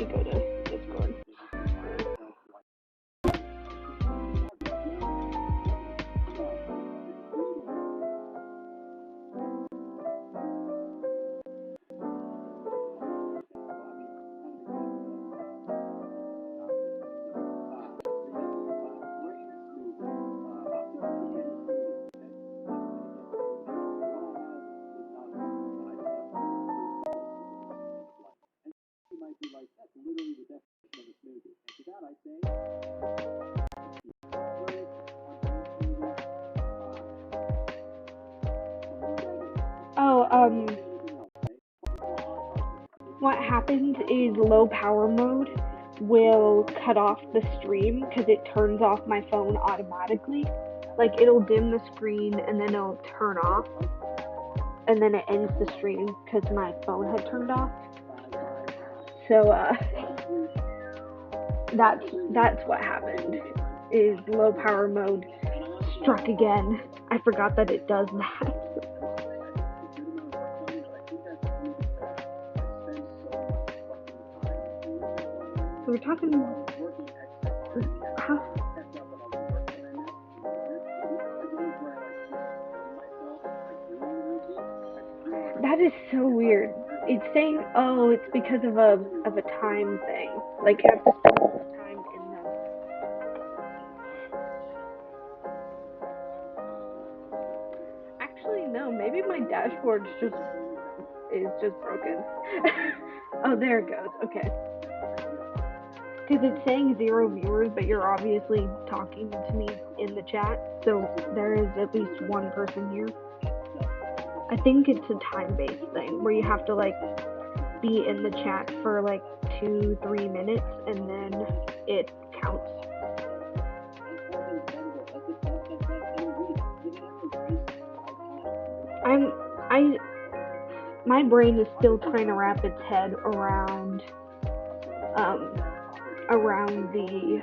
me go to Discord. Oh, what happens is low power mode will cut off the stream because it turns off my phone automatically. Like, it'll dim the screen and then it'll turn off, and then it ends the stream because my phone had turned off. So, that's what happened, is low power mode struck again. I forgot that it does that. So we're talking, huh? That is so weird. It's saying, oh, it's because of a time thing. Like, you have to spend more time in them. Actually, no. Maybe my dashboard is just broken. Oh, there it goes. Okay. Because it's saying 0 viewers, but you're obviously talking to me in the chat, so there is at least one person here. I think it's a time-based thing, where you have to, like, be in the chat for, like, 2-3 minutes, and then it counts. My brain is still trying to wrap its head around the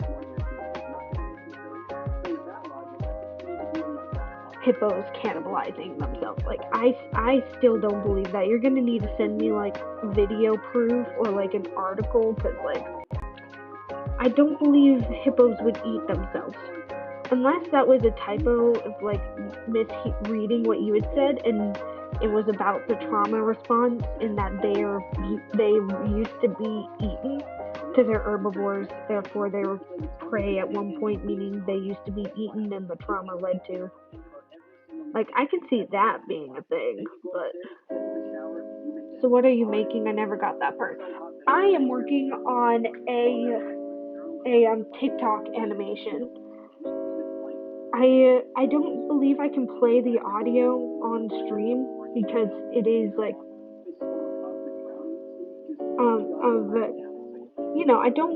hippos cannibalizing themselves. Like, I still don't believe that. You're gonna need to send me, like, video proof or, like, an article, because, like, I don't believe hippos would eat themselves. Unless that was a typo of, like, misreading what you had said, and it was about the trauma response, in that they used to be eaten, because they're herbivores, therefore they were prey at one point, meaning they used to be eaten and the trauma led to. Like, I can see that being a thing, but... So what are you making? I never got that part. I am working on a TikTok animation. I don't believe I can play the audio on stream because it is like you know, I don't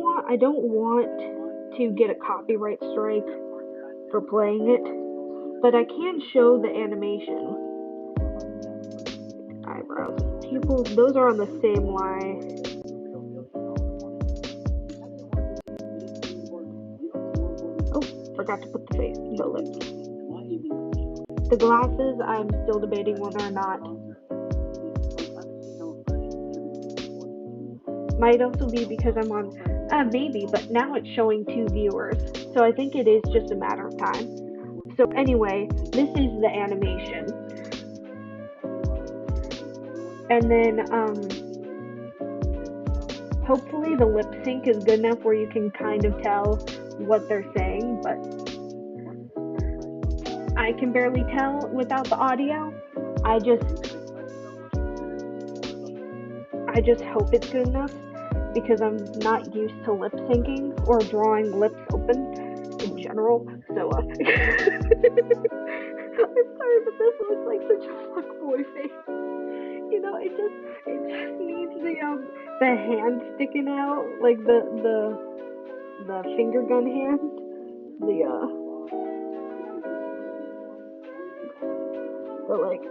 want to get a copyright strike for playing it, but I can show the animation. Eyebrows, pupils, those are on the same line. Oh, forgot to put the lips. The glasses, I'm still debating whether or not. Might also be because I'm on, maybe, but now it's showing 2 viewers, so I think it is just a matter of time. So anyway, this is the animation. And then, hopefully the lip sync is good enough where you can kind of tell what they're saying, but I can barely tell without the audio. I just hope it's good enough, because I'm not used to lip syncing or drawing lips open in general, so I'm sorry, but this looks like such a fuckboy face. You know, it just needs the hand sticking out, like the finger gun hand, the like,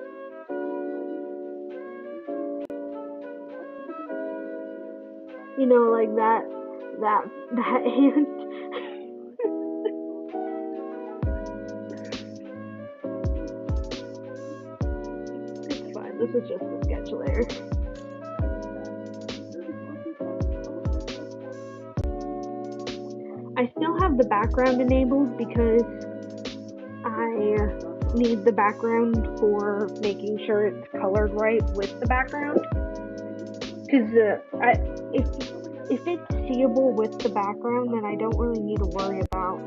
you know, like that hand. It's fine, this is just a sketch layer. I still have the background enabled because I need the background for making sure it's colored right with the background. Because if it's seeable with the background, then I don't really need to worry about.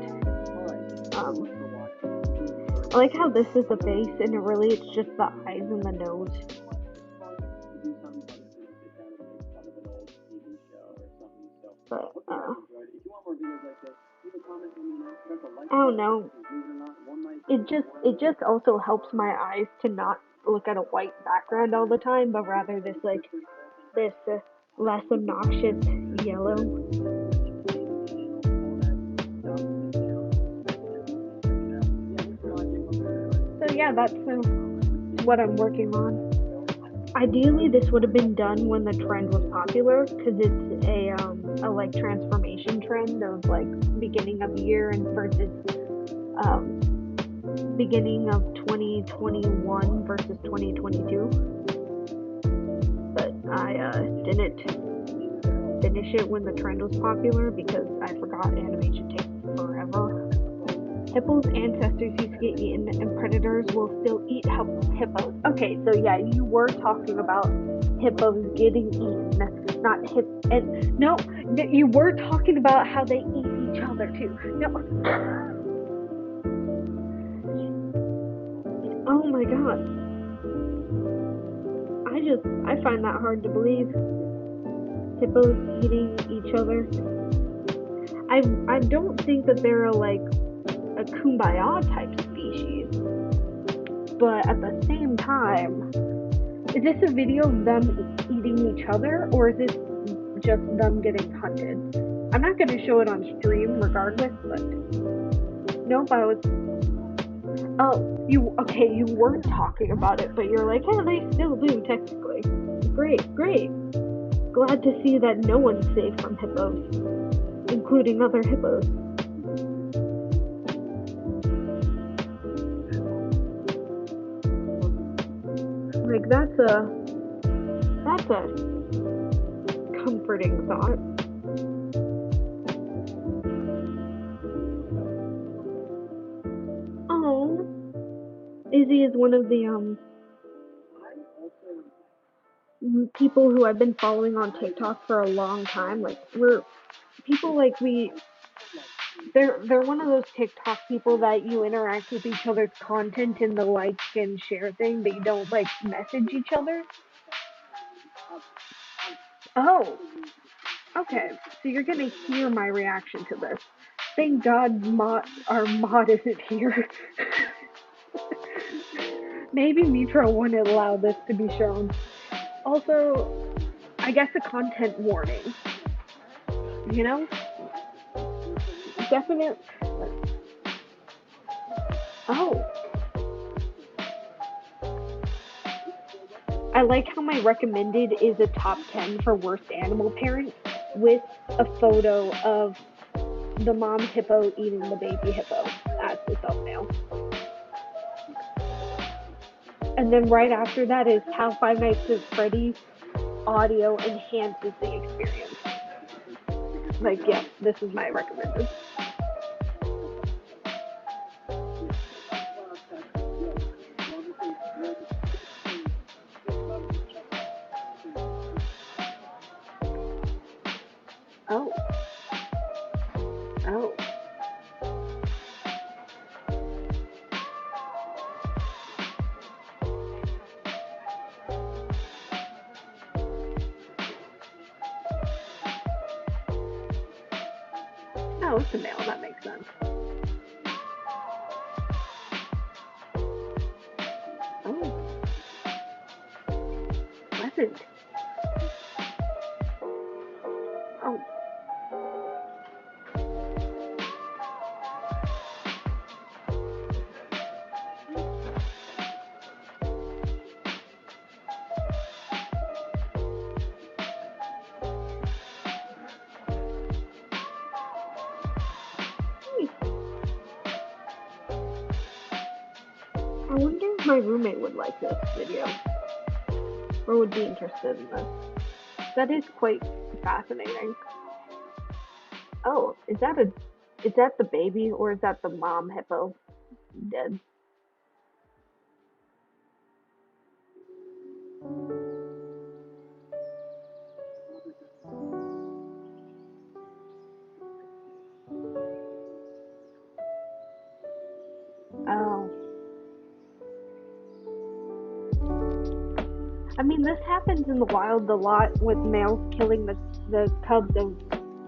I like how this is the face, and it's just the eyes and the nose. But I don't know. It just also helps my eyes to not look at a white background all the time, but rather this less obnoxious yellow. So yeah, that's what I'm working on. Ideally, this would have been done when the trend was popular, because it's a like transformation trend of like beginning of year and versus beginning of 2021 versus 2022. But I didn't finish it when the trend was popular because I forgot animation takes forever. Hippos' ancestors used to get eaten, and predators will still eat hippos. Okay, so yeah, you were talking about hippos getting eaten, not no, you were talking about how they eat each other too. No. Oh my god. I find that hard to believe. Hippos eating each other. I don't think that they're like a kumbaya type species, but at the same time, is this a video of them eating each other, or is this just them getting hunted? I'm not going to show it on stream regardless, but nope, I was. Oh, you weren't talking about it, but you're like, yeah, they still do technically. Great. Glad to see that no one's safe from hippos, including other hippos. Like that's a comforting thought. Oh, Izzy is one of the people who I've been following on TikTok for a long time. Like they're one of those TikTok people that you interact with each other's content in the like and share thing, but you don't like message each other. Oh, okay. So you're gonna hear my reaction to this. Thank God our mod isn't here. Maybe Mitra wouldn't allow this to be shown. Also, I guess a content warning. You know? Definite. Oh. I like how my recommended is a top 10 for worst animal parents with a photo of the mom hippo eating the baby hippo as the thumbnail. And then right after that is how Five Nights at Freddy's audio enhances the experience. Like, yeah, this is my recommended. Oh. Oh. Oh, it's a male. That makes sense. Oh. Pleasant. Oh. I wonder if my roommate would like this video, or would be interested in this. That is quite fascinating. Oh, is that a Is that the baby or is that the mom hippo dead? Oh. I mean, this happens in the wild a lot with males killing the cubs of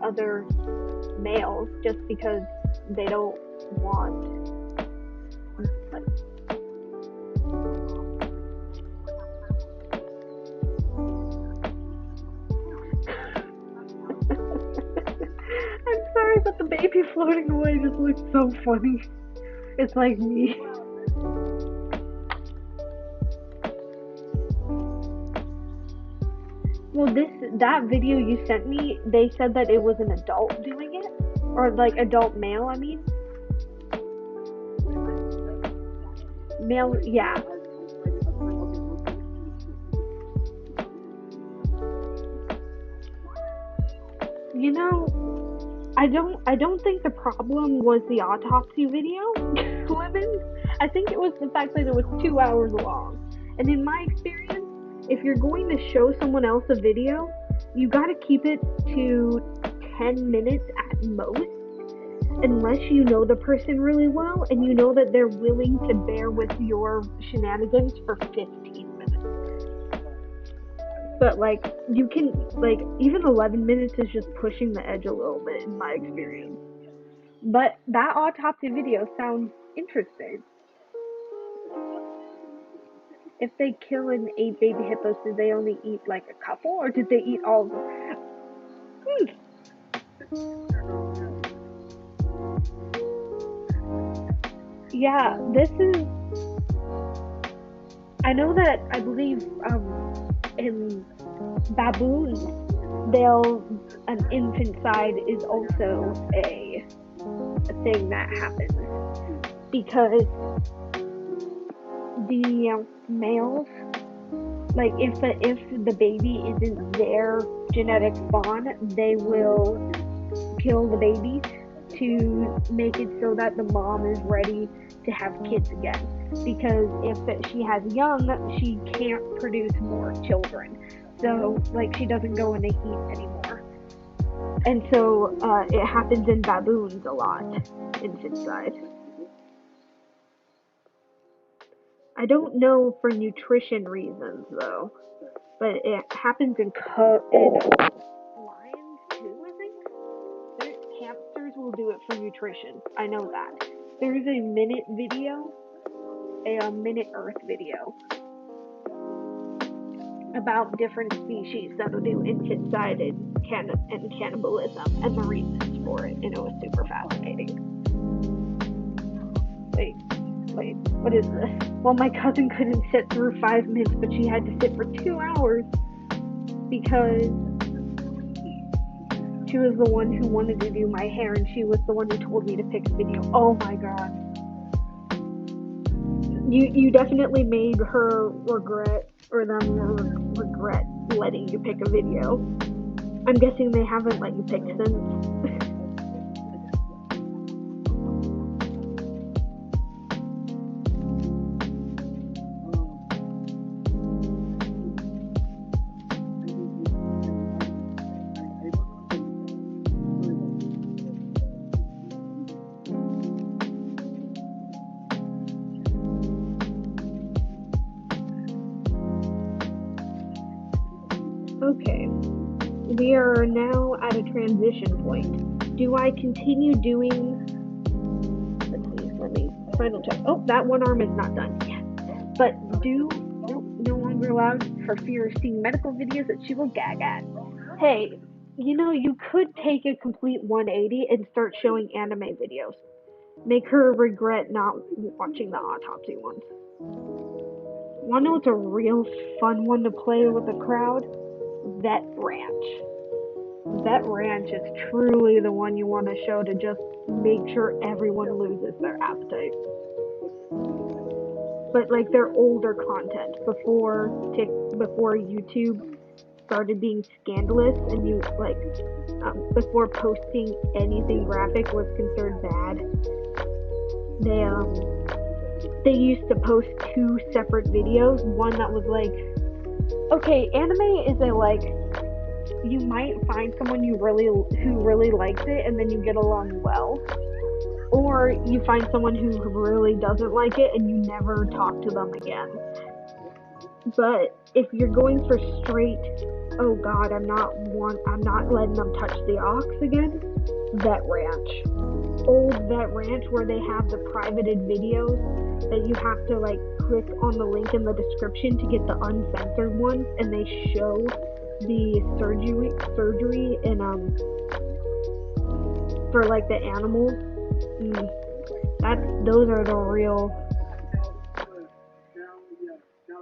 other males just because they don't want. Like, I'm sorry, but the baby floating away just looks so funny. It's like me. Well, that video you sent me, they said that it was an adult doing it, or like adult male. I mean, male. Yeah. You know, I don't think the problem was the autopsy video, Lemon. I think it was the fact that it was 2 hours long. And in my experience, if you're going to show someone else a video, you gotta keep it to 10 minutes at most, unless you know the person really well and you know that they're willing to bear with your shenanigans for 15 minutes. But like you can like even 11 minutes is just pushing the edge a little bit in my experience. But that autopsy video sounds interesting. If they kill and ate baby hippos, did they only eat like a couple, or did they eat all of them? Hmm. Yeah, this is. I know that I believe in baboons, they'll an infant side is also a thing that happens because the males, like if the baby isn't their genetic spawn, they will kill the baby to make it so that the mom is ready to have kids again. Because if she has young, she can't produce more children. So, like, she doesn't go into heat anymore. And so, it happens in baboons a lot, infanticide. I don't know for nutrition reasons, though. But it happens in lions, too, I think. Hamsters will do it for nutrition. I know that. There's a minute video, a minute Earth video about different species that'll do infanticide and cannibalism and the reasons for it, and it was super fascinating. Wait, what is this? Well, my cousin couldn't sit through 5 minutes, but she had to sit for 2 hours because she was the one who wanted to do my hair, and she was the one who told me to pick a video. Oh my god. You definitely made her regret, or them regret letting you pick a video. I'm guessing they haven't let you pick since. Okay, we are now at a transition point. Do I continue doing? Let's see. Let me final check. Oh, that one arm is not done yet. But nope, no longer allowed for fear of seeing medical videos that she will gag at. Hey, you could take a complete 180 and start showing anime videos. Make her regret not watching the autopsy ones. Wanna know what's a real fun one to play with a crowd? Vet Ranch. Vet Ranch is truly the one you want to show to just make sure everyone loses their appetite. But like their older content before YouTube, started being scandalous and you like before posting anything graphic was considered bad, they used to post 2 separate videos. One that was like, okay, anime is a like, you might find someone who really likes it and then you get along well, or you find someone who really doesn't like it and you never talk to them again. But if you're going for straight, oh god, I'm not letting them touch the ox again, Vet Ranch. Old Vet Ranch, where they have the privated videos that you have to like click on the link in the description to get the uncensored ones, and they show the surgery in for like the animals. Those are the real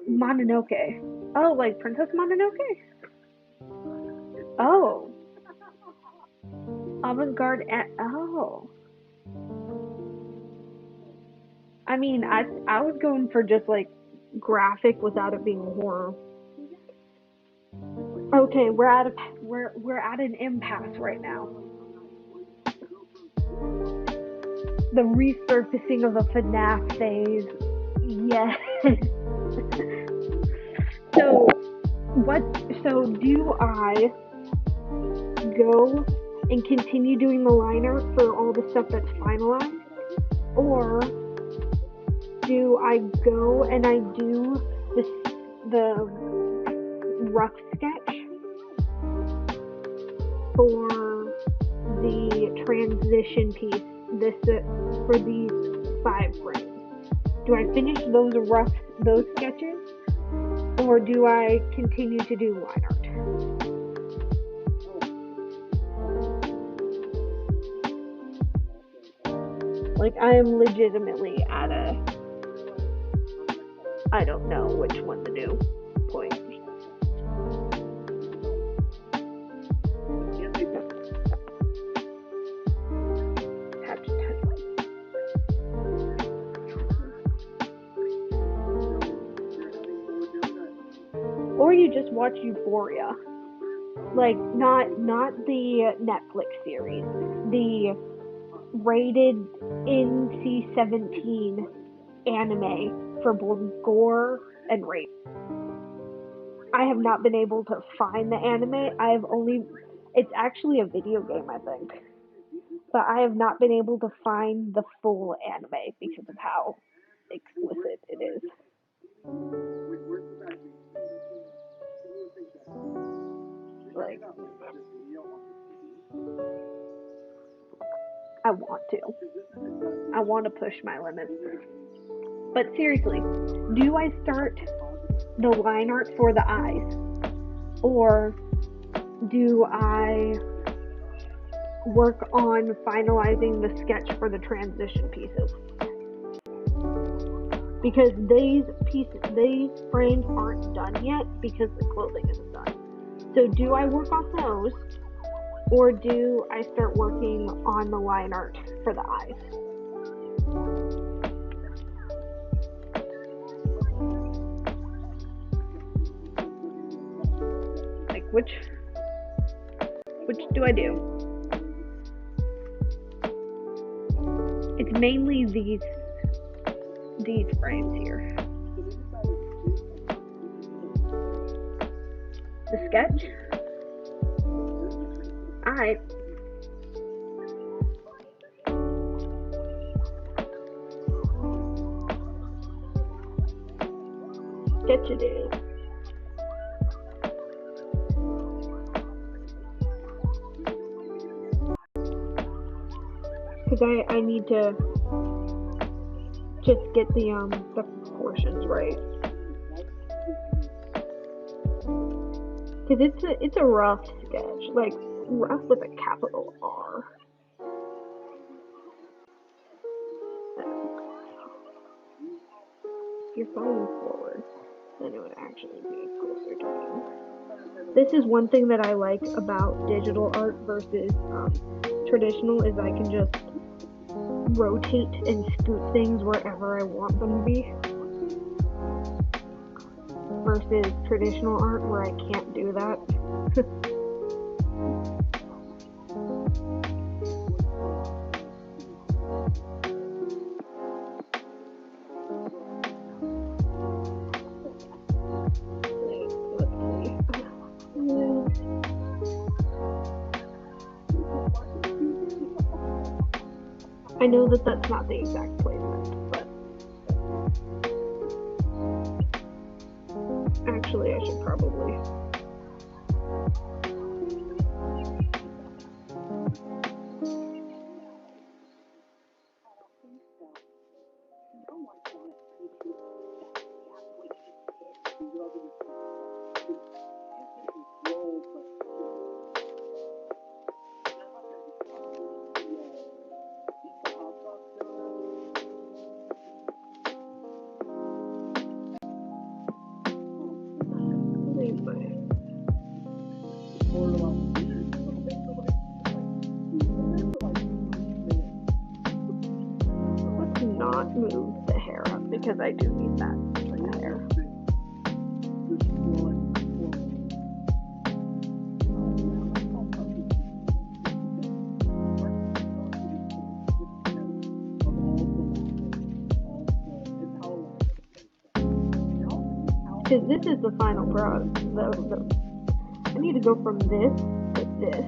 Mononoke. Oh, like Princess Mononoke? Oh. Avant-garde oh. I mean, I was going for just like graphic without it being horror. Okay, we're at an impasse right now. The resurfacing of the FNAF phase. Yes. So do I go and continue doing the liner for all the stuff that's finalized, or do I go and I do the rough sketch for the transition piece for these 5 frames? Do I finish those sketches, or do I continue to do line art? Like, I am legitimately at I don't know which one to do point. Or you just watch Euphoria. Like, not the Netflix series. The rated NC-17 anime for both gore and rape. I have not been able to find the anime. It's actually a video game, I think. But I have not been able to find the full anime because of how explicit it is. Like, I want to push my limits. But seriously, do I start the line art for the eyes, or do I work on finalizing the sketch for the transition pieces? Because these frames aren't done yet because the clothing isn't done. So do I work on those, or do I start working on the line art for the eyes? Like, which do I do? It's mainly these frames here. The sketch? Alright. Sketch it is. Because I need to just get the proportions right. Because it's a rough sketch, like rough with a capital R. If you're falling forward, then it would actually be closer to me. This is one thing that I like about digital art versus traditional, is I can just rotate and scoot things wherever I want them to be, versus traditional art where I can't do that. I know that that's not the exact placement, but actually I should probably. Let's not move the hair up because I do need that for the hair. Because this is the final product. I need to go from this to this.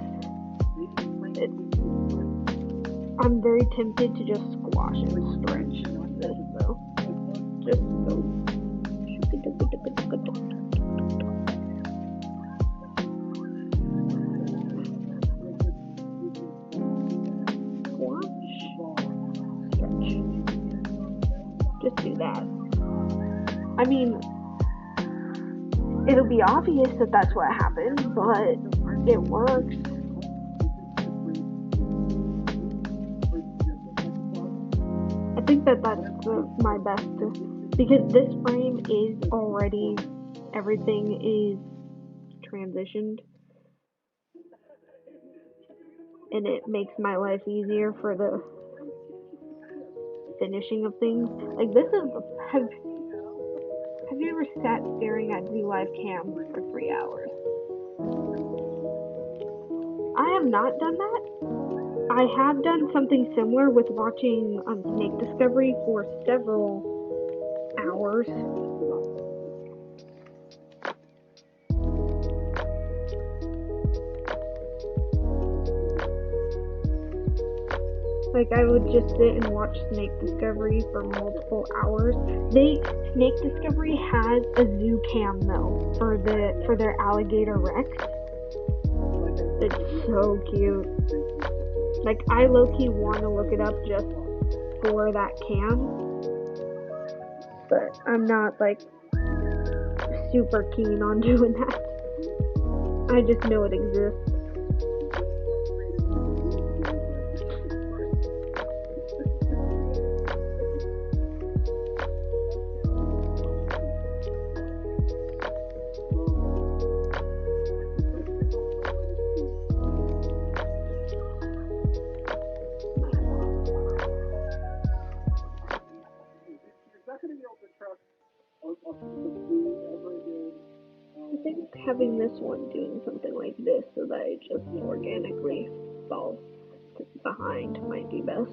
I'm very tempted to just squash and stretch this though. Just go. Squash. Stretch. Just do that. I mean, it'll be obvious that that's what happened, but it works. I think that that's my best, because this frame is already, everything is transitioned, and it makes my life easier for the finishing of things. Like this is, have you ever sat staring at the live cam for 3 hours? I have not done that. I have done something similar with watching Snake Discovery for several hours. Like I would just sit and watch Snake Discovery for multiple hours. Snake Discovery has a zoo cam though for their alligator Rex. It's so cute. Like I low-key want to look it up just for that cam, but I'm not like super keen on doing that. I just know it exists. I think having this one doing something like this so that it just organically falls behind might be best.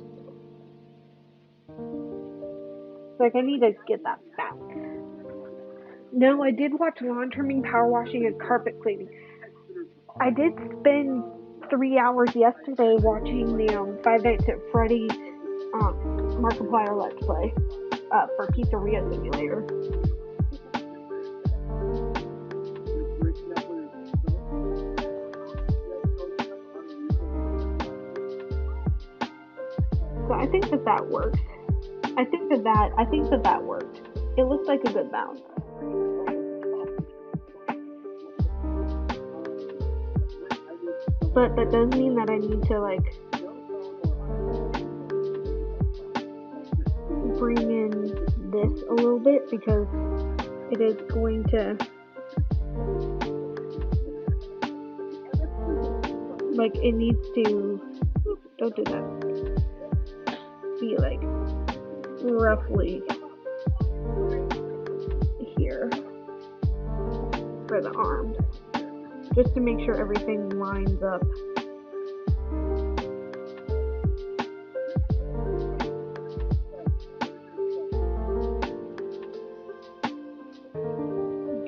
Like I need to get that bounce. No, I did watch lawn trimming, power washing, and carpet cleaning. I did spend 3 hours yesterday watching the Five Nights at Freddy's Markiplier Let's Play for Pizzeria Simulator. So I think that works. I think that worked. It looks like a good bounce. But that does mean that I need to like bring in this a little bit because it is going to like it needs to don't do that. Be like roughly here for the arms. just to make sure everything lines up.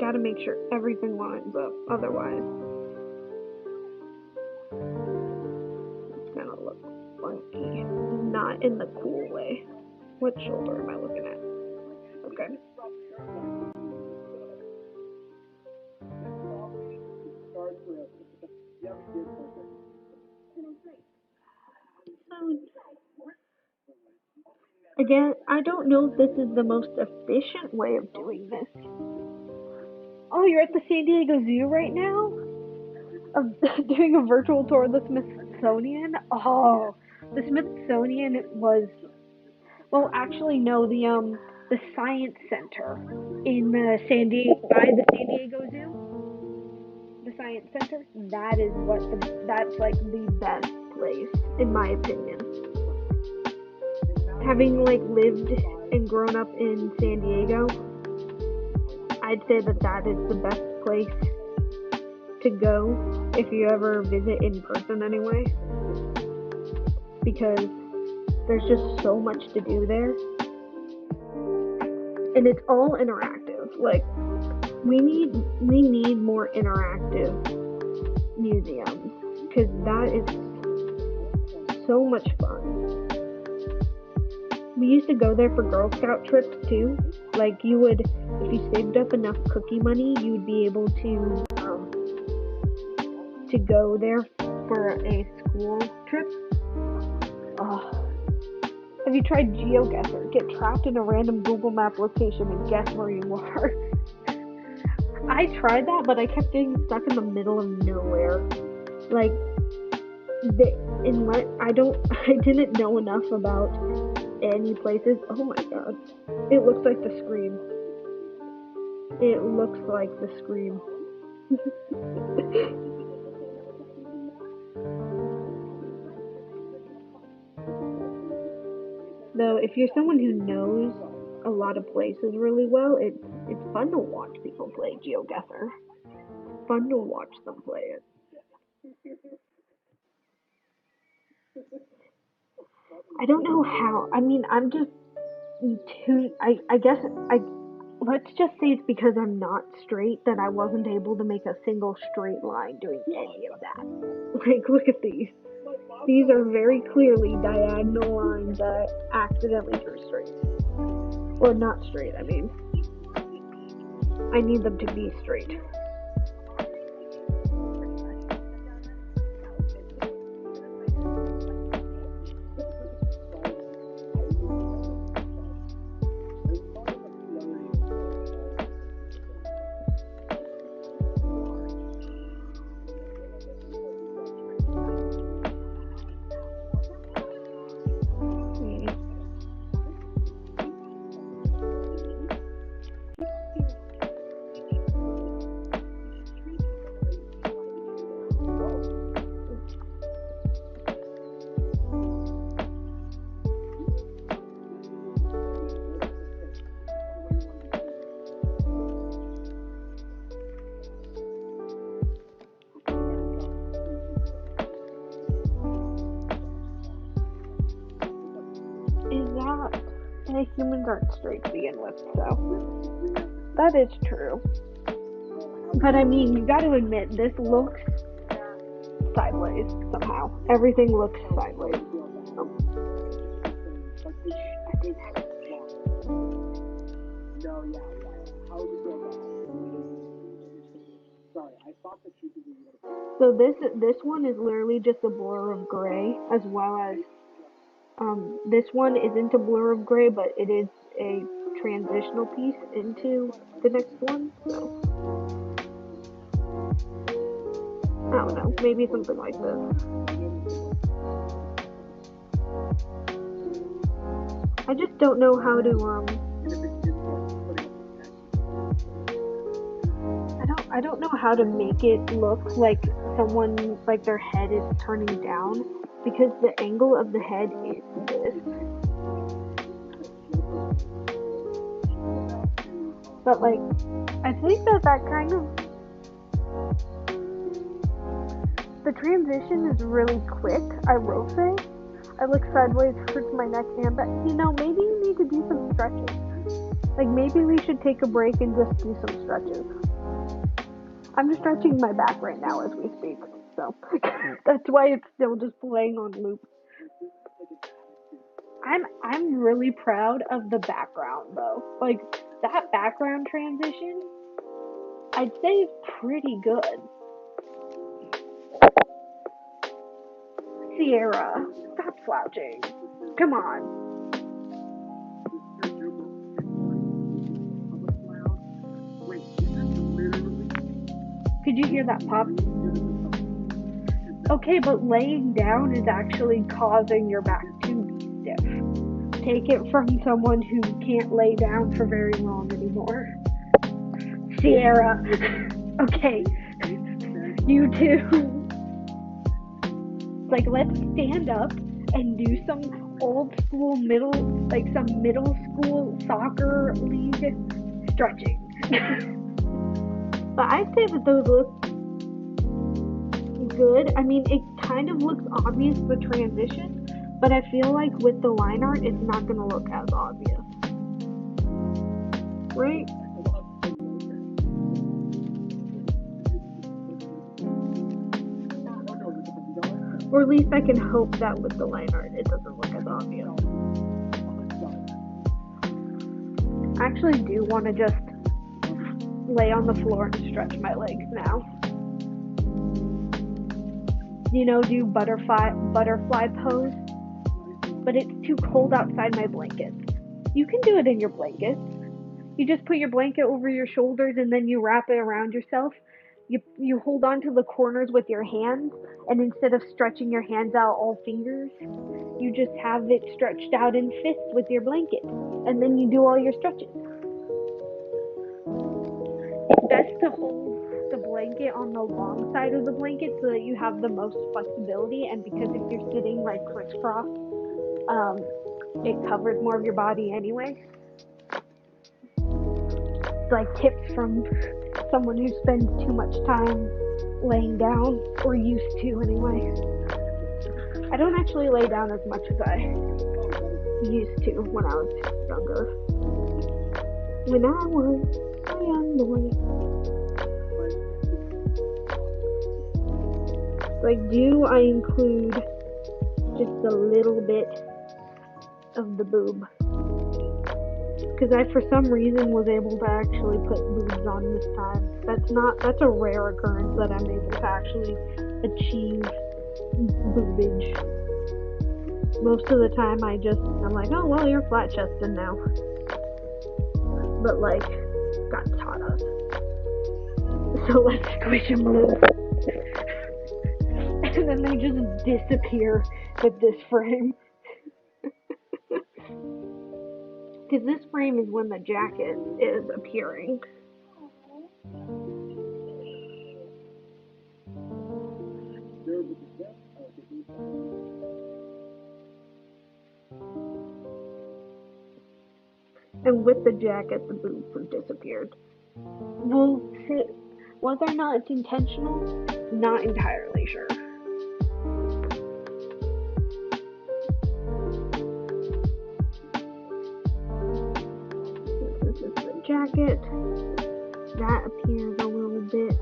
Gotta make sure everything lines up, otherwise it's gonna look funky. Not in the cool way. What shoulder am I looking at? Okay. Again, I don't know if this is the most efficient way of doing this. Oh, you're at the San Diego Zoo right now? Doing a virtual tour of the Smithsonian? Oh, the Smithsonian was, well, actually, no, the Science Center in by the San Diego Zoo. The Science Center, that's like the best place, in my opinion. Having like lived and grown up in San Diego, I'd say that is the best place to go if you ever visit in person anyway, because there's just so much to do there, and it's all interactive. Like, we need more interactive museums, because that is so much fun. We used to go there for Girl Scout trips too. Like, you would, if you saved up enough cookie money, you would be able to go there for a school trip. Have you tried GeoGuessr? Get trapped in a random Google Map location and guess where you are. I tried that, but I kept getting stuck in the middle of nowhere. Like, I didn't know enough about any places. Oh my god. It looks like the Scream. It looks like the Scream. Though, if you're someone who knows a lot of places really well, it's fun to watch people play GeoGuessr. It's fun to watch them play it. I don't know how. I mean, I'm just I guess let's just say it's because I'm not straight that I wasn't able to make a single straight line doing any of that. Like, look at these. These are very clearly diagonal lines that I accidentally drew straight. Or not straight, I mean. I need them to be straight. Humans aren't straight to begin with, so that is true. But I mean, you gotta admit, this looks sideways somehow. Everything looks sideways. So this one is literally just a blur of gray, as well as this one isn't a blur of gray, but it is a transitional piece into the next one, so I don't know, maybe something like this. I just don't know how to, I don't know how to make it look like someone, like their head is turning down, because the angle of the head is this. But like, I think that kind of, The transition is really quick, I will say. I look sideways, hurts my neck and back. You know, maybe you need to do some stretches. Like, maybe we should take a break and just do some stretches. I'm stretching my back right now as we speak, so that's why it's still just playing on loop. I'm really proud of the background though. Like, that background transition, I'd say is pretty good. Sierra, stop slouching. Come on. Could you hear that pop? Okay, but laying down is actually causing your back to be stiff. Take it from someone who can't lay down for very long anymore. Sierra. Okay. You too. Like, let's stand up and do some old school some middle school soccer league stretching. But I'd say that those look good. I mean, it kind of looks obvious, the transition, but I feel like with the line art, it's not going to look as obvious. Right? Or at least I can hope that with the line art, it doesn't look as obvious. I actually do want to just lay on the floor and stretch my legs now. You know, do butterfly pose, but it's too cold outside my blankets. You can do it in your blankets. You just put your blanket over your shoulders and then you wrap it around yourself. You hold on to the corners with your hands, and instead of stretching your hands out all fingers, you just have it stretched out in fists with your blanket, and then you do all your stretches. It's best to hold the blanket on the long side of the blanket so that you have the most flexibility, and because if you're sitting like crisscross, it covers more of your body anyway. It's like tips from someone who spends too much time laying down, or used to anyway. I don't actually lay down as much as I used to when I was younger. When I was a young boy. Like, do I include just a little bit of the boob? Because I, for some reason, was able to actually put boobs on this time. That's a rare occurrence that I'm able to actually achieve boobage. Most of the time, I'm like, oh, well, you're flat-chested now. But, like, got taught us. So let's squish them loose. And then they just disappear with this frame. Because this frame is when the jacket is appearing. And with the jacket, the boobs have disappeared. Well, whether or not it's intentional, not entirely sure. This is the jacket. That appears a little bit.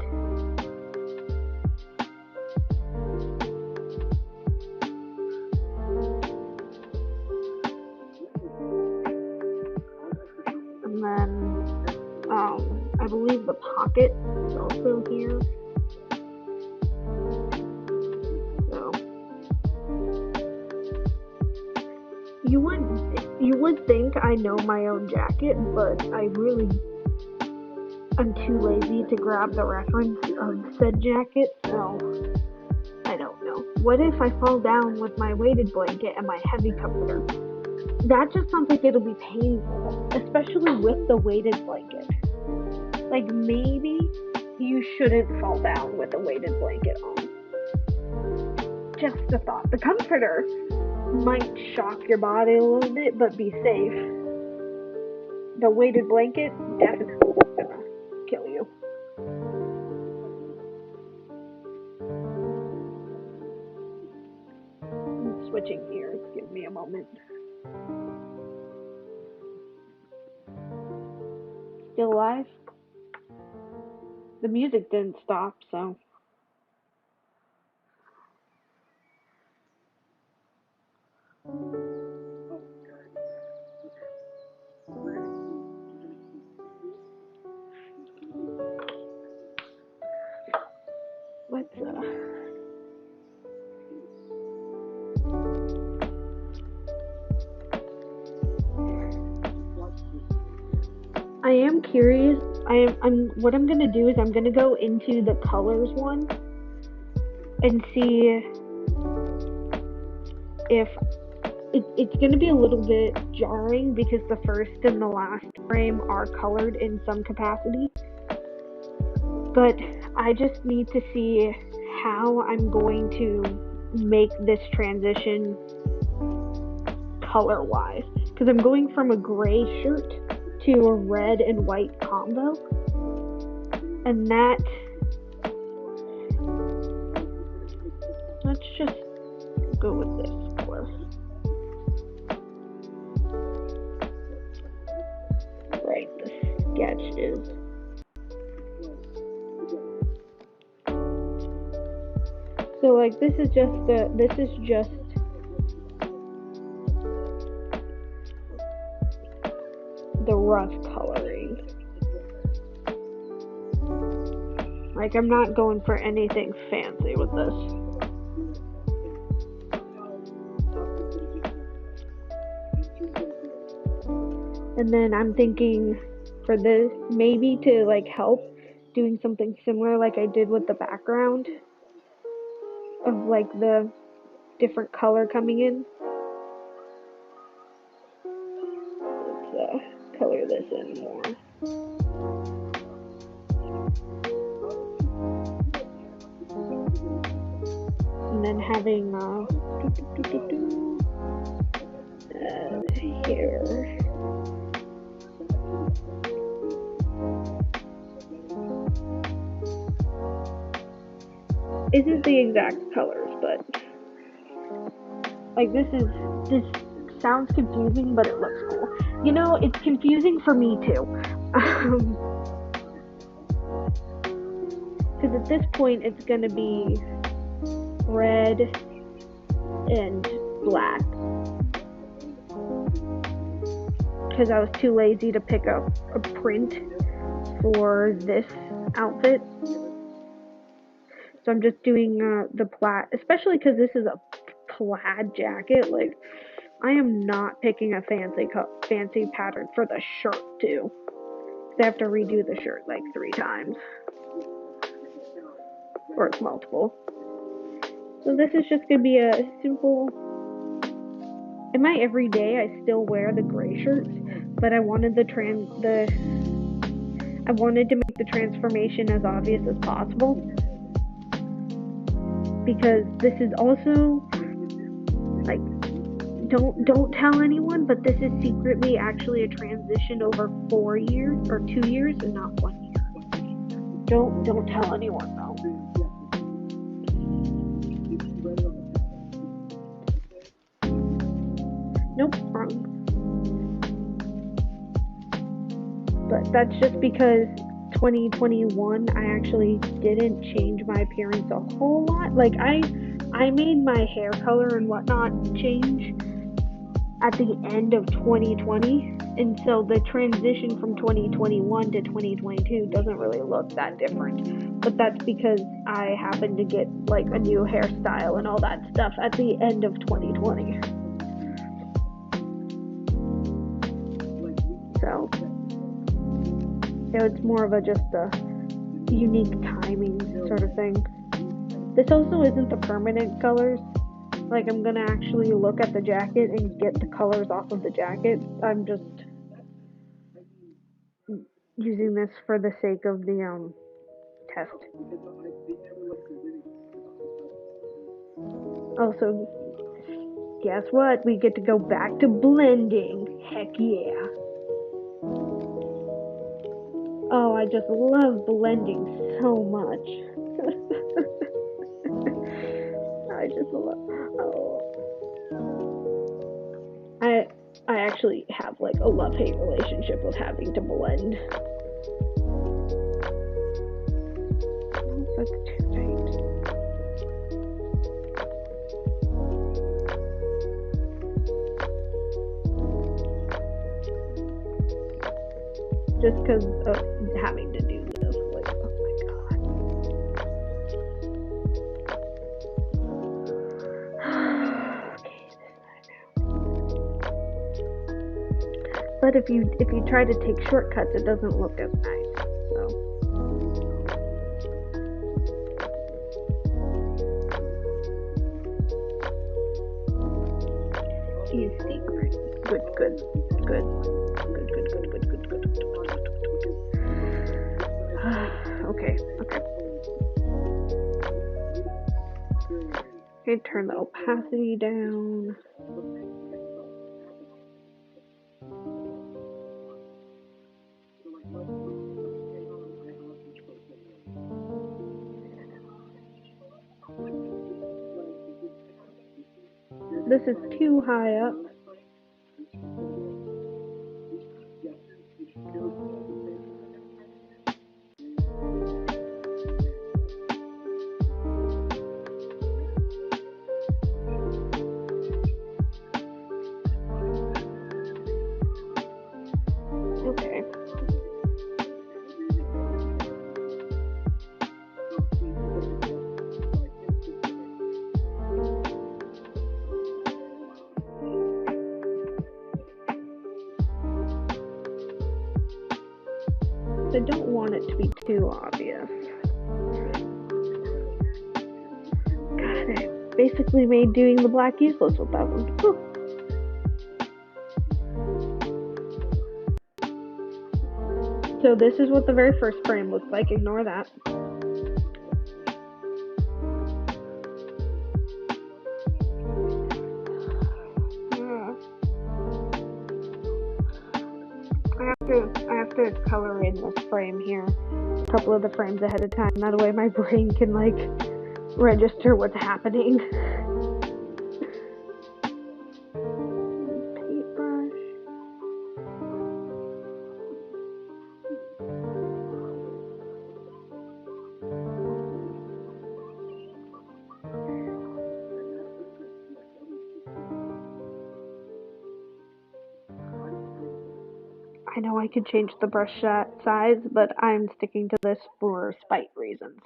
And then, I believe the pocket is also here. So, you would think I know my own jacket, but I'm too lazy to grab the reference of said jacket, so I don't know. What if I fall down with my weighted blanket and my heavy comforter? That just sounds like it'll be painful, especially with the weighted blanket. Like, maybe you shouldn't fall down with a weighted blanket on. Just a thought. The comforter might shock your body a little bit, but be safe. The weighted blanket definitely gonna kill you. switching ears. Give me a moment. Still live? The music didn't stop, so. Let's I am curious. I'm what I'm gonna do is I'm gonna go into the colors one and see if it's gonna be a little bit jarring because the first and the last frame are colored in some capacity. But I just need to see how I'm going to make this transition color-wise. Because I'm going from a gray shirt to a red and white combo. And that... Let's just go with this color. Right, the sketch is... So like this is just the rough coloring. Like I'm not going for anything fancy with this. And then I'm thinking for this maybe to like help doing something similar like I did with the background of like the different color coming in. Let's color this in more. And then having here. Isn't the exact colors, but like this sounds confusing, but it looks cool. You know, it's confusing for me too. Because at this point it's gonna be red and black. Because I was too lazy to pick up a print for this outfit. So I'm just doing the plaid, especially because this is a plaid jacket. Like, I am not picking a fancy pattern for the shirt too. I have to redo the shirt like 3 times, or it's multiple. So this is just gonna be a simple. In my everyday, I still wear the gray shirts, but I wanted I wanted to make the transformation as obvious as possible. Because this is also, like, don't tell anyone, but this is secretly actually a transition over 4 years, or 2 years, and not 1 year. Don't tell anyone, though. Nope, wrong. But that's just because 2021, I actually didn't change my appearance a whole lot. Like, I made my hair color and whatnot change at the end of 2020, and so the transition from 2021 to 2022 doesn't really look that different. But that's because I happened to get, like, a new hairstyle and all that stuff at the end of 2020. So... it's more of just a unique timing sort of thing. This also isn't the permanent colors. Like, I'm gonna actually look at the jacket and get the colors off of the jacket. I'm just using this for the sake of the test. Also, guess what? We get to go back to blending. Heck yeah. Oh, I just love blending so much. I just love. Oh, I actually have like a love-hate relationship with having to blend. Oh, that's too tight. Just because of having to do this, like, oh my god. Okay, but if you try to take shortcuts, it doesn't look as nice. So. Is secret. Good. Okay. Okay, turn the opacity down. This is too high up. Okay. I don't want it to be too obvious. God, I basically made doing the black useless with that one. Whew. So this is what the very first frame looks like. Ignore that. I have to color in this frame here a couple of the frames ahead of time. That way my brain can like register what's happening. Paintbrush. I know I could change the brush size, but I'm sticking to this for spite reasons.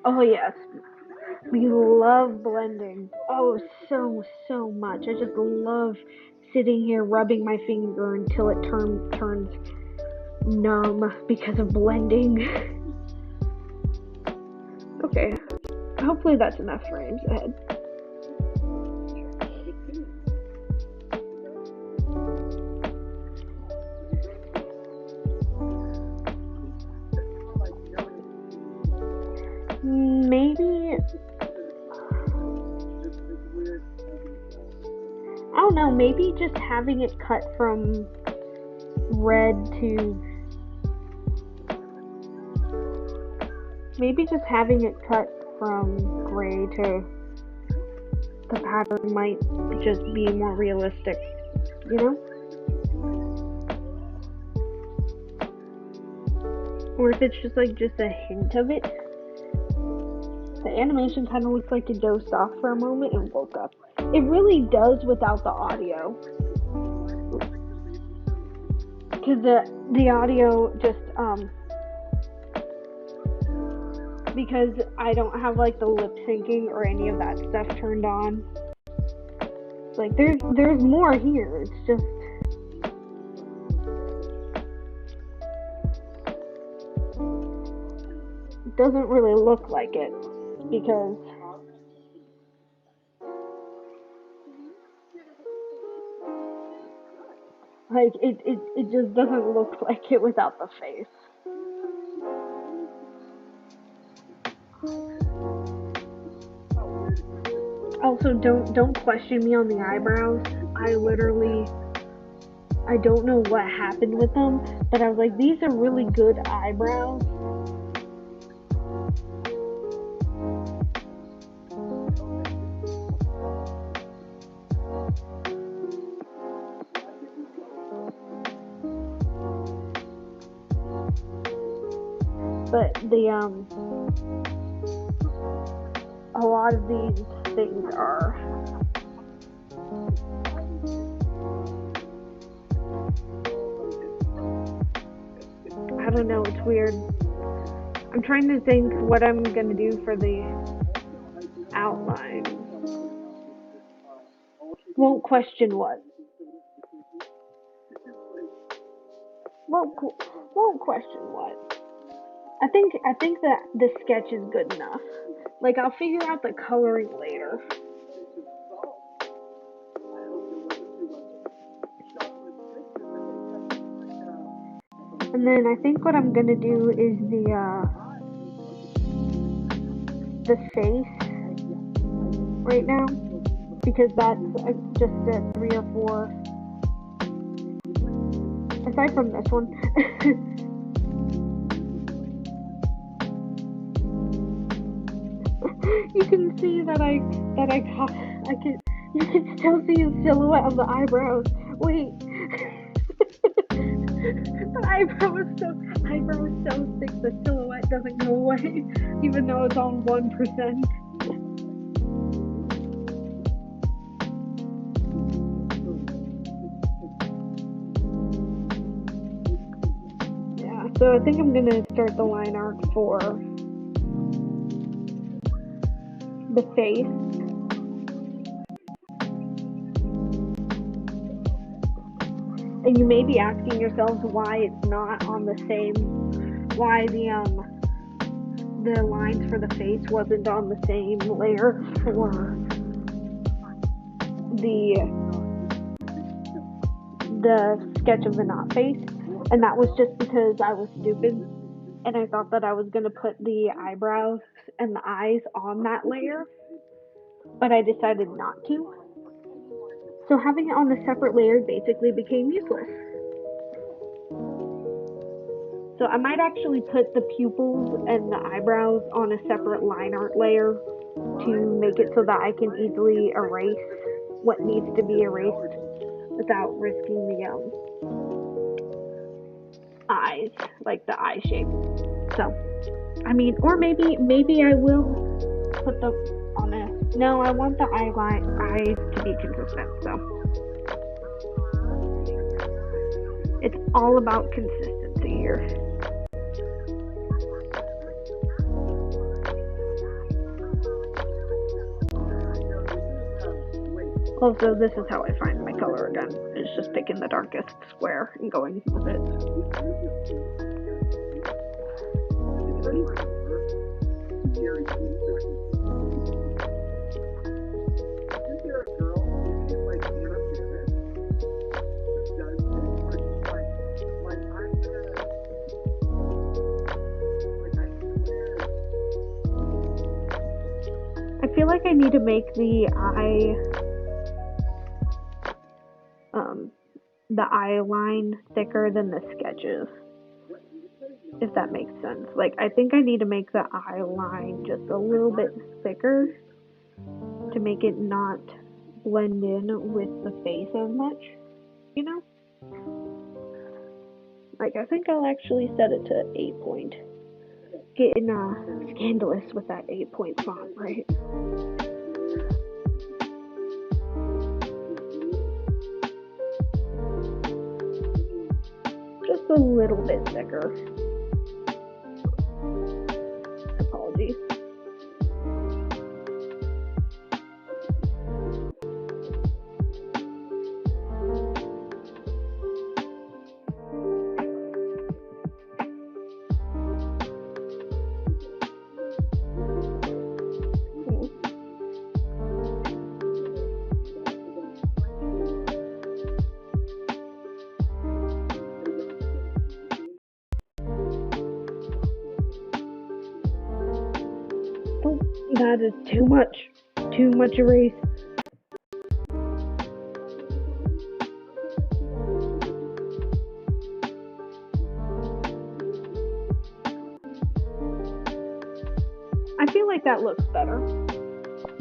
Oh yes, we love blending. Oh, so much. I just love sitting here rubbing my finger until it turns numb because of blending. Okay, hopefully that's enough frames ahead. Maybe, I don't know, maybe just having it cut from red to, maybe just having it cut from gray to the pattern might just be more realistic, you know? Or if it's just like just a hint of it. The animation kind of looks like it dozed off for a moment and woke up. It really does without the audio. Because the audio just, because I don't have like the lip syncing or any of that stuff turned on. Like there's more here. It's just it doesn't really look like it because like it just doesn't look like it without the face. Also, don't question me on the eyebrows. I don't know what happened with them, but I was like, these are really good eyebrows. But a lot of these things are I don't know, it's weird. I'm trying to think what I'm gonna do for the outline. Won't question what. Won't question what. I think that this sketch is good enough. Like, I'll figure out the coloring later. And then I think what I'm gonna do is the face right now, because that's just a 3 or 4. Aside from this one. You can see that you can still see the silhouette of the eyebrows. Wait. The eyebrow is so thick the silhouette doesn't go away, even though it's on 1%. Yeah, so I think I'm gonna start the line art for the face. And you may be asking yourselves why it's not on the same, why the lines for the face wasn't on the same layer for the sketch of the not face. And that was just because I was stupid and I thought that I was going to put the eyebrows and the eyes on that layer, but I decided not to. So having it on a separate layer basically became useless. So I might actually put the pupils and the eyebrows on a separate line art layer to make it so that I can easily erase what needs to be erased without risking the eyes, like the eye shape. So, I mean, or maybe I will put them on a, no, I want the eyes to be consistent, so. It's all about consistency here. Also, this is how I find my color again. It's just picking the darkest square and going with it. I feel like I need to make the eye line thicker than the sketches, if that makes sense. Like, I think I need to make the eye line just a little bit thicker to make it not blend in with the face as much, you know? Like, I think I'll actually set it to 8 point. Getting scandalous with that 8 point font, right? Just a little bit thicker. Apologies. That is too much erase. I feel like that looks better.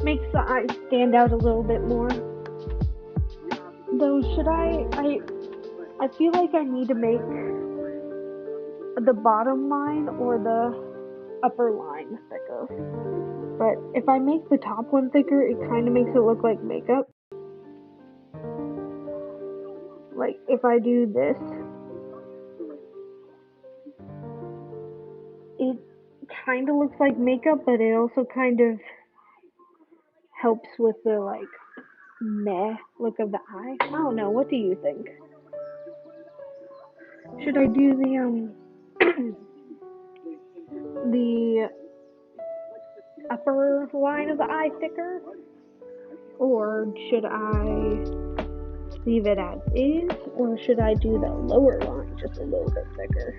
Makes the eyes stand out a little bit more. Though, should I feel like I need to make the bottom line or the upper line thicker. But if I make the top one thicker, it kind of makes it look like makeup. Like, if I do this, it kind of looks like makeup, but it also kind of helps with the, like, meh look of the eye. I don't know, what do you think? Should I do the, the upper line of the eye thicker? Or should I leave it as is? Or should I do the lower line just a little bit thicker?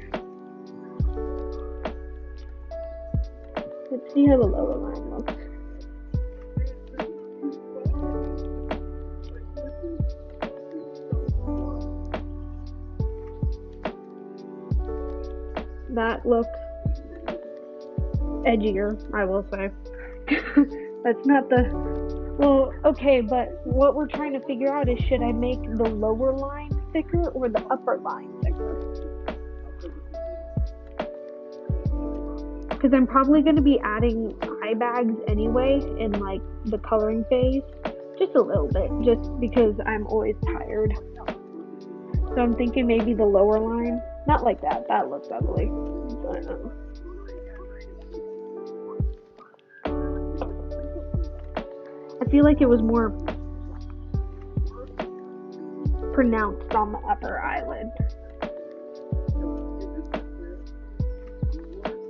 Let's see how the lower line looks. That looks edgier, I will say. That's not the... Well, okay, but what we're trying to figure out is, should I make the lower line thicker or the upper line thicker? Because I'm probably going to be adding eye bags anyway in, like, the coloring phase. Just a little bit, just because I'm always tired. So I'm thinking maybe the lower line. Not like that. That looks ugly. But, I feel like it was more pronounced on the upper eyelid.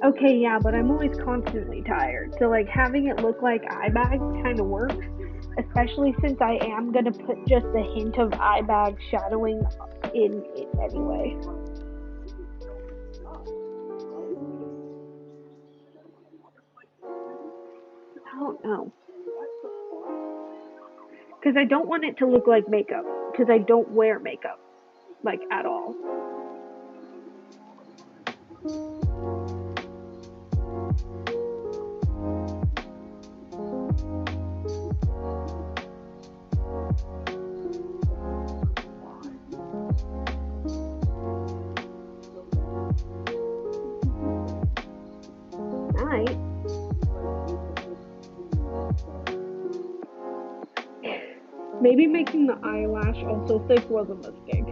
Okay, yeah, but I'm always constantly tired. So, like, having it look like eye bags kind of works. Especially since I am going to put just a hint of eye bag shadowing in it anyway. I don't know. Because I don't want it to look like makeup. Because I don't wear makeup. Like, at all. Nice. Maybe making the eyelash also thick was a mistake.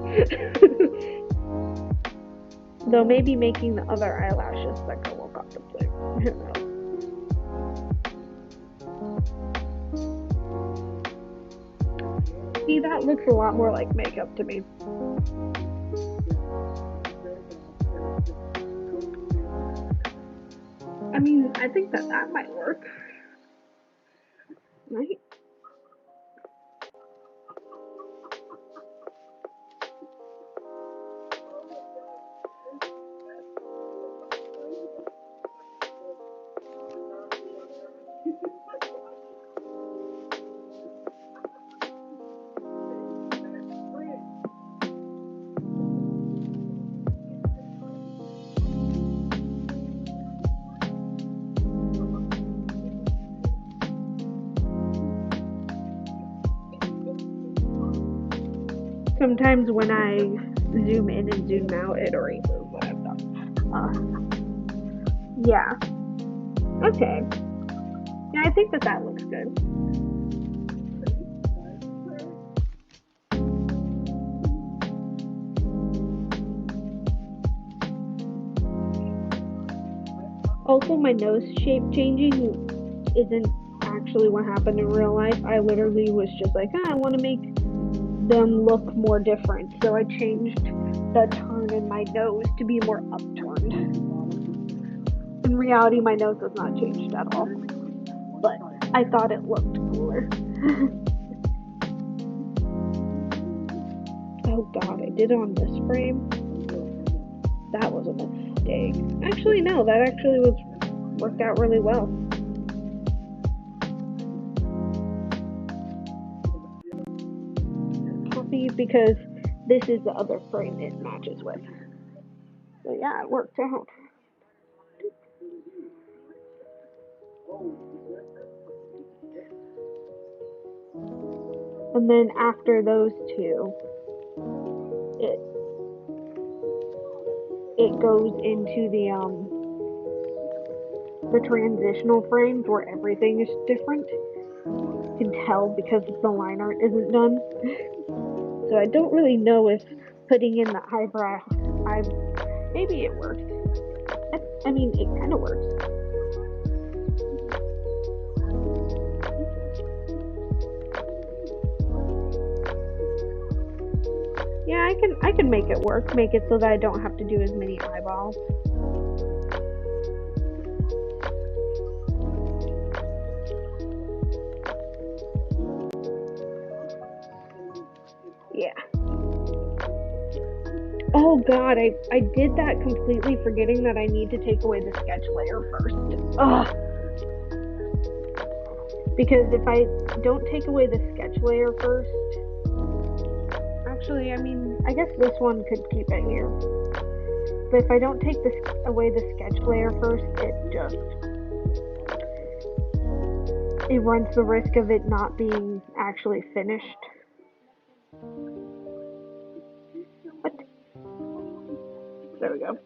Though maybe making the other eyelashes thicker will contemplate. Who knows? See, that looks a lot more like makeup to me. I mean, I think that might work. Right? Sometimes when I zoom in and zoom out, it erases what I've done. Yeah. Okay. Yeah, I think that looks good. Also, my nose shape changing isn't actually what happened in real life. I literally was just like, I want to make them look more different. So I changed the turn in my nose to be more upturned. In reality, my nose has not changed at all. But I thought it looked cooler. Oh god, I did it on this frame. That was a mistake. Actually, no, that actually worked out really well. Copy, because this is the other frame it matches with. So yeah, it worked out. And then after those two, it goes into the transitional frames where everything is different. You can tell because the line art isn't done. So I don't really know if putting in the eyebrow, maybe it works. I mean, it kind of works. Yeah, I can make it work. Make it so that I don't have to do as many eyeballs. Yeah. Oh god, I did that completely forgetting that I need to take away the sketch layer first. Ugh. Because if I don't take away the sketch layer first, actually, I mean, I guess this one could keep it here. But if I don't take away the sketch layer first, it runs the risk of it not being actually finished. What? There we go.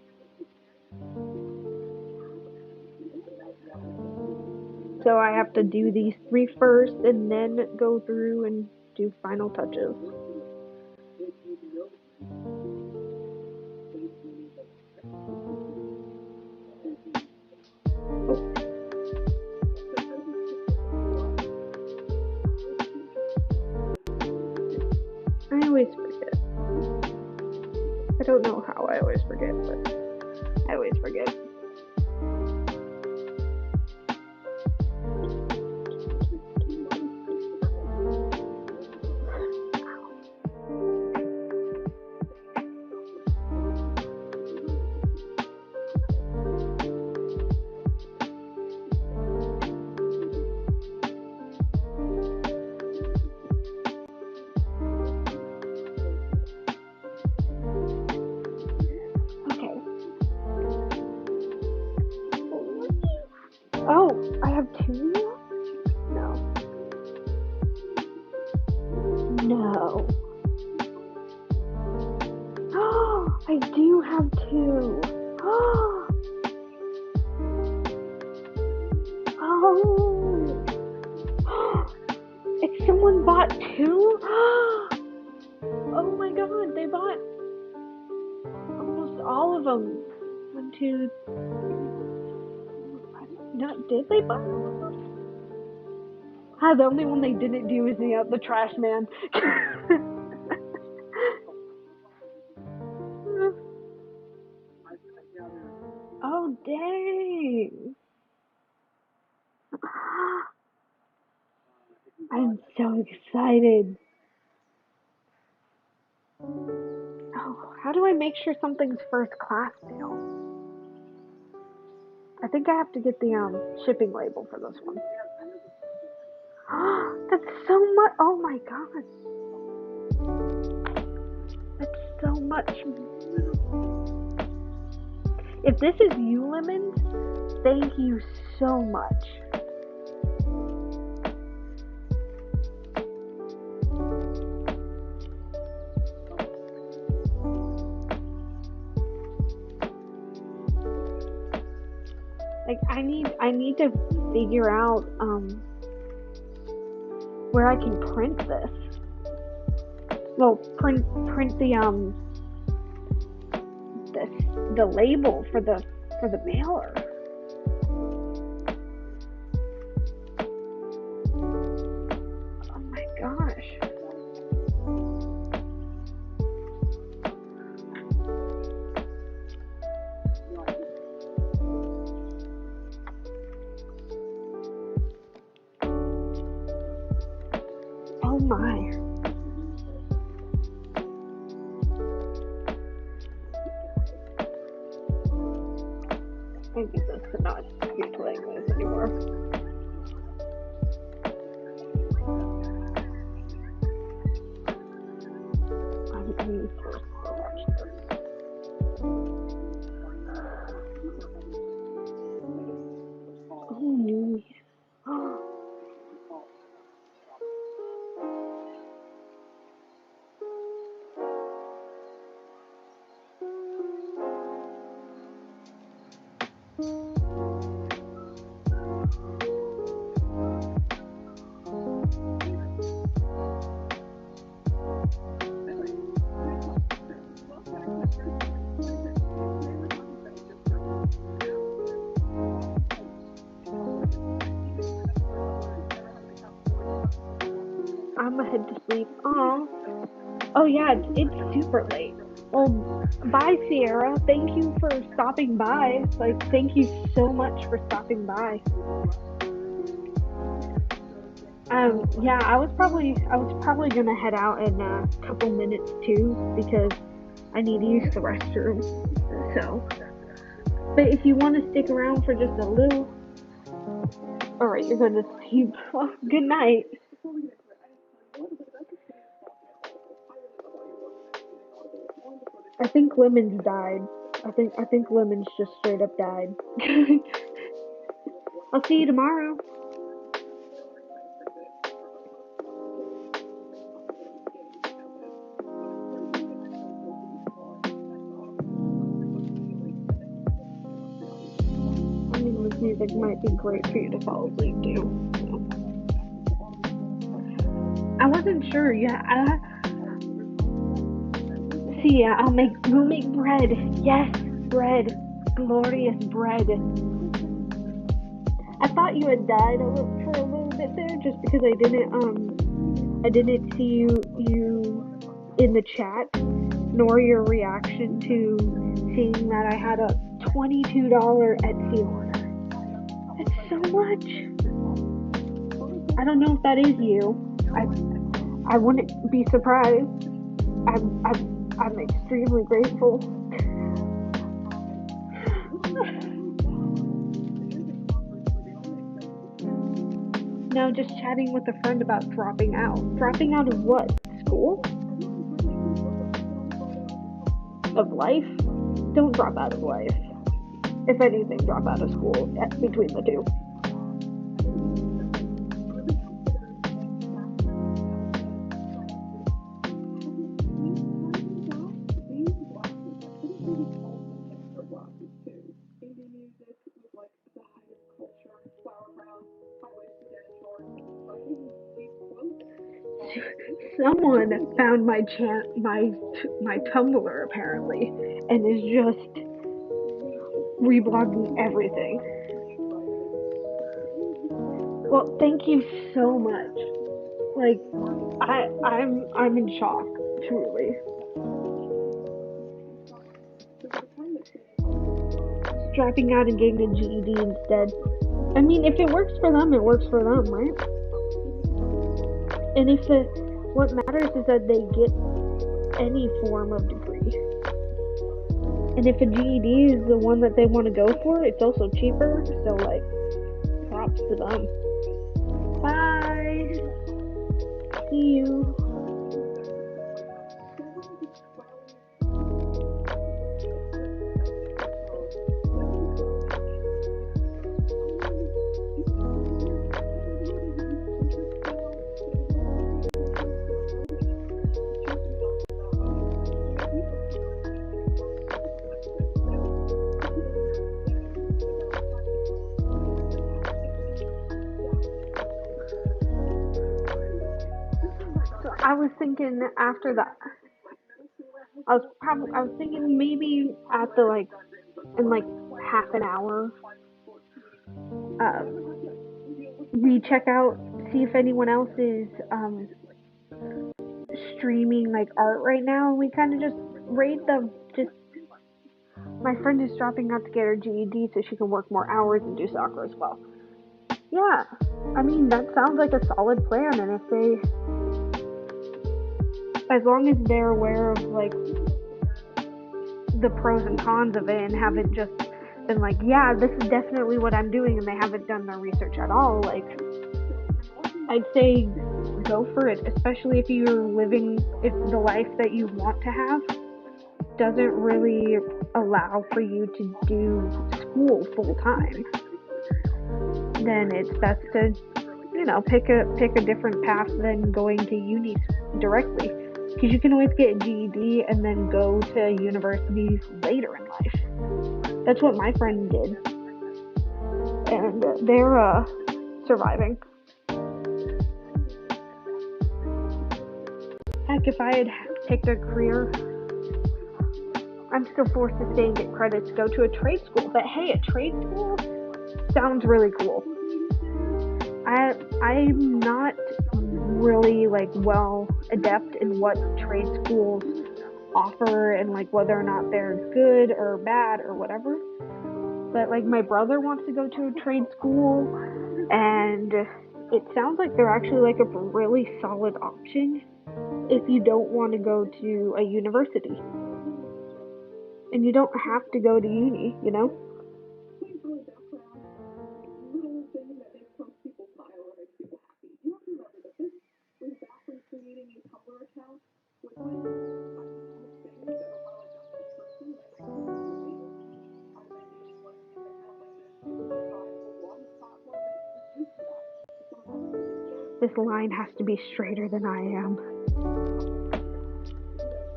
So I have to do these 3 first and then go through and do final touches. I always forget. I don't know how I always forget, but I always forget. Oh, I have 2? No. No. Oh, I do have 2. Oh. If someone bought 2? Oh my god, they bought almost all of them. 1, 2. No, did they buy? The only one they didn't do is the trash man. Oh dang! I'm so excited. Oh, how do I make sure something's first class still? I think I have to get the shipping label for this one. That's so much. Oh my god. That's so much. If this is you, Lemons, thank you so much. Like I need to figure out where I can print this. Well, print the label for the mailer. Oh my gosh. Oh my. I need this to not be playing this anymore. I'm really forced to watch this. Oh, I'm gonna head to sleep. Oh yeah, it's super late. Well, bye, Sierra. Thank you for stopping by. Like, thank you so much for stopping by. Yeah, I was probably gonna head out in a couple minutes too because I need to use the restroom. So, but if you want to stick around for just a little, all right, you're going to sleep. Well, good night. I think Lemons died. I think Lemons just straight up died. I'll see you tomorrow. I mean, this music might be great for you to fall asleep to. I wasn't sure. Yeah, see. Yeah, We'll make bread. Yes, bread. Glorious bread. I thought you had died for a little bit there, just because I didn't see you in the chat, nor your reaction to seeing that I had a $22 Etsy order. That's so much. I don't know if that is you. I wouldn't be surprised. I'm extremely grateful. Now just chatting with a friend about dropping out. Dropping out of what? School? Of life? Don't drop out of life. If anything, drop out of school between the two. Someone found my Tumblr apparently, and is just reblogging everything. Well, thank you so much. Like, I'm in shock, truly. Dropping out and getting a GED instead. I mean, if it works for them, it works for them, right? And what matters is that they get any form of degree. And if a GED is the one that they want to go for, it's also cheaper. So, like, props to them. Bye. See you. I was thinking after that. I was thinking maybe at the in half an hour, uh, we check out, see if anyone else is streaming like art right now, and we kind of just rate them. Just my friend is dropping out to get her GED so she can work more hours and do soccer as well. Yeah, I mean that sounds like a solid plan, and if as long as they're aware of like the pros and cons of it and haven't just been like, yeah, this is definitely what I'm doing, and they haven't done their research at all, like, I'd say go for it, especially if the life that you want to have doesn't really allow for you to do school full time. Then it's best to, pick a different path than going to uni directly. Because you can always get a GED and then go to universities later in life. That's what my friend did. and they're surviving. Heck, if I had picked a career, I'm still forced to stay and get credits to go to a trade school. But hey, a trade school sounds really cool. I'm not really like well adept in what trade schools offer and like whether or not they're good or bad or whatever. But like my brother wants to go to a trade school, and it sounds like they're actually like a really solid option if you don't want to go to a university. And you don't have to go to uni, you know? This line has to be straighter than I am.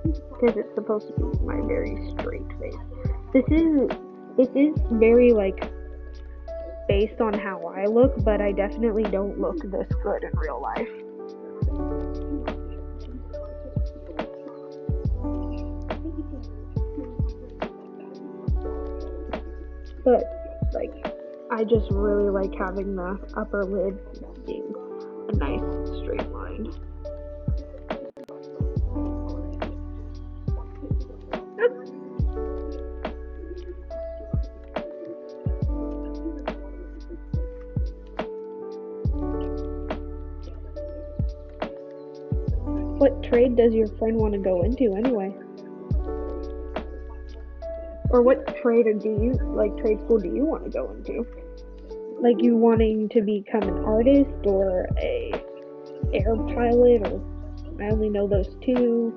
Because it's supposed to be my very straight face. This is very like based on how I look, but I definitely don't look this good in real life. But like I just really like having the upper lid being a nice straight line. What trade does your friend want to go into anyway? Or what trade trade school do you want to go into? Like you wanting to become an artist or a air pilot, or I only know those two.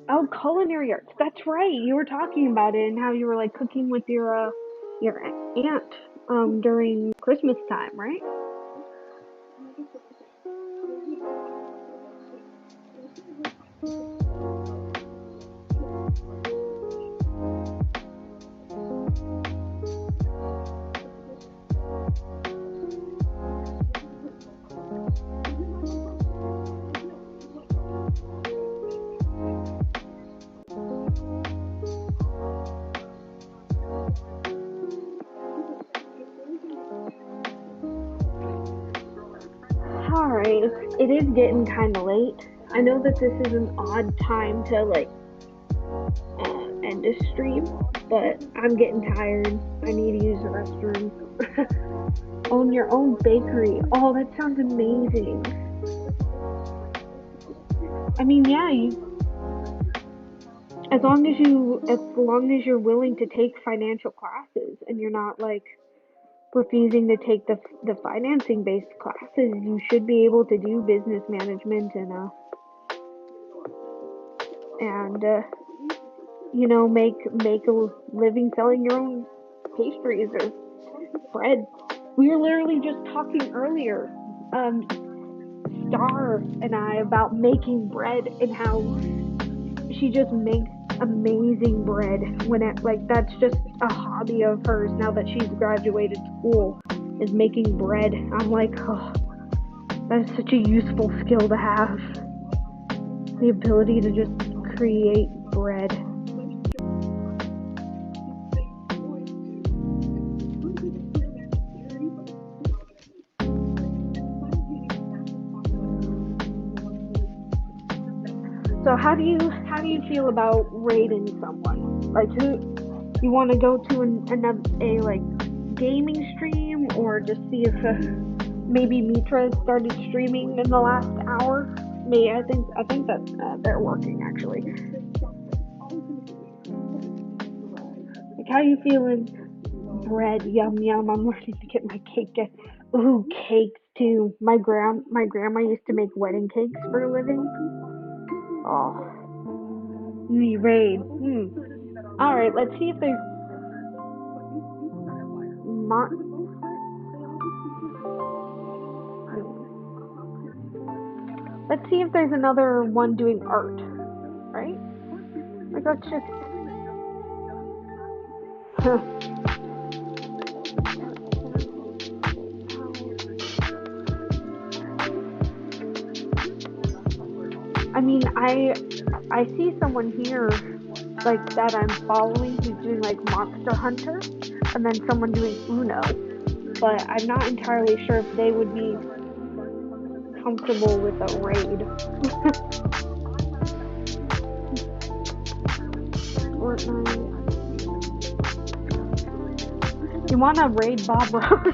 Oh, culinary arts. That's right. You were talking about it and how you were like cooking with your aunt during Christmas time, right? Alright, it is getting kind of late. I know that this is an odd time to like end a stream, but I'm getting tired. I need to use the restroom. Own your own bakery. Oh, that sounds amazing. I mean, yeah, as long as you're willing to take financial classes and you're not like refusing to take the financing based classes, you should be able to do business management and you know, make a living selling your own pastries or bread. We were literally just talking earlier, Star and I, about making bread and how she just makes amazing bread when it like that's just a hobby of hers now that she's graduated school, is making bread. I'm like, oh, that is such a useful skill to have, the ability to just create bread. So how do you feel about rating someone? Like, who you want to go to a like gaming stream, or just see if maybe Mitra started streaming in the last hour? Me, I think that they're working actually. Like, how you feeling? Bread, yum yum. I'm ready to get my cake. Ooh, cakes too. My grandma used to make wedding cakes for a living. Oh. The raid. Alright, let's see if there's let's see if there's another one doing art. Right? Like, let's just I mean, I see someone here, like, that I'm following who's doing, like, Monster Hunter, and then someone doing Uno, but I'm not entirely sure if they would be comfortable with a raid. Fortnite. You wanna raid Bob Ross?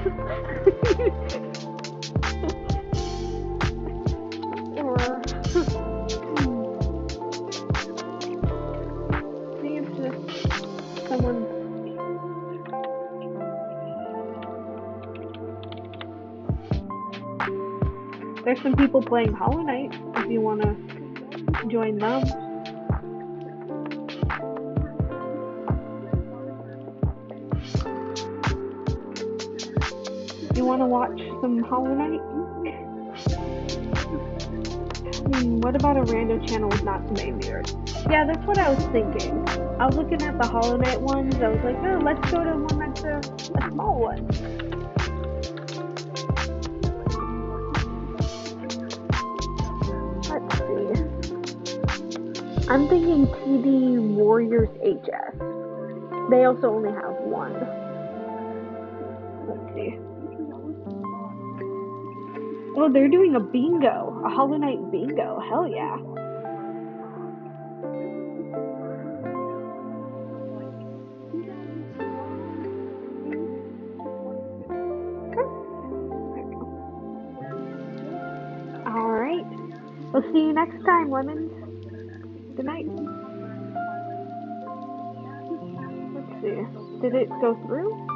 There's some people playing Hollow Knight if you want to join them. You want to watch some Hollow Knight? What about a random channel with not so many viewers? Yeah, that's what I was thinking. I was looking at the Hollow Knight ones. I was like, oh, let's go to one that's a small one. I'm thinking TD Warriors HS. They also only have one. Let's see. Oh, they're doing a bingo. A Hollow Knight bingo. Hell yeah. Alright. We'll see you next time, Lemons. Good night. Let's see. Did it go through?